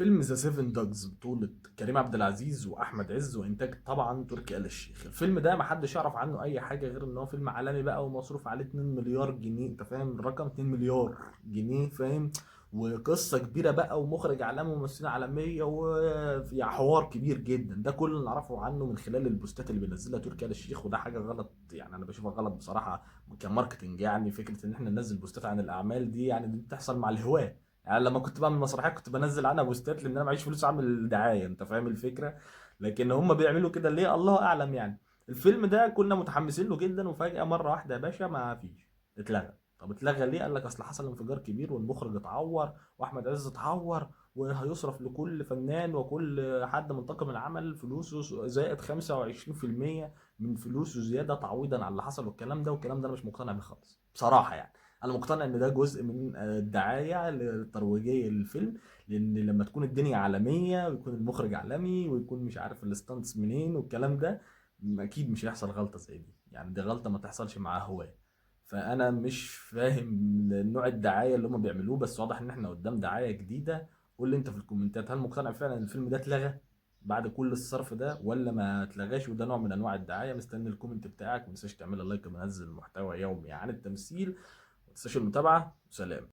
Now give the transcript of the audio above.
فيلم ذا سيفن دوجز بطولة كريم عبد العزيز واحمد عز وانتاج طبعا تركي آل الشيخ. الفيلم ده محدش يعرف عنه اي حاجه غير ان هو فيلم عالمي بقى ومصروف عليه 2 مليار جنيه. انت فاهم الرقم؟ 2 مليار جنيه، فاهم؟ وقصه كبيره بقى ومخرج عالمي وممثلين عالميه وفي حوار كبير جدا. ده كل اللي نعرفه عنه من خلال البوستات اللي بينزلها تركي آل الشيخ، وده حاجه غلط. يعني انا بشوفها غلط بصراحه كماركتنج. يعني فكره ان احنا ننزل بوستات عن الاعمال دي، يعني دي بتحصل مع الهواه. يعني لما كنت بعمل مسرحيات كنت بنزل عنها بوستات لان انا معيش فلوس اعمل دعايه. انت فاهم الفكره؟ لكن هم بيعملوا كده ليه؟ الله اعلم يعني. الفيلم ده كنا متحمسين له جدا، وفجاه مره واحده يا باشا ما فيش، اتلغى. طب اتلغى ليه؟ قال لك اصل حصل انفجار كبير والمخرج اتعور واحمد عز اتعور، وهيصرف لكل فنان وكل حد من طاقم العمل فلوسه زائد 25% من فلوسه زياده تعويضا على اللي حصل. والكلام ده انا مش مقتنع بيه خالص بصراحه. يعني انا مقتنع ان ده جزء من الدعايه الترويجيه للفيلم، لان لما تكون الدنيا عالميه ويكون المخرج عالمي ويكون مش عارف الستانتس منين والكلام ده، اكيد مش هيحصل غلطه زي دي. يعني دي غلطه ما تحصلش مع هواه. فانا مش فاهم نوع الدعايه اللي هم بيعملوه، بس واضح ان احنا قدام دعايه جديده. قول لي انت في الكومنتات، هل مقتنع فعلا ان الفيلم ده اتلغى بعد كل الصرف ده ولا ما اتلغاش وده نوع من انواع الدعايه؟ مستني الكومنت بتاعك. ما تنساش تعمل لايك ومنزل محتوى يومي عن التمثيل. ما تنساش المتابعه. سلام.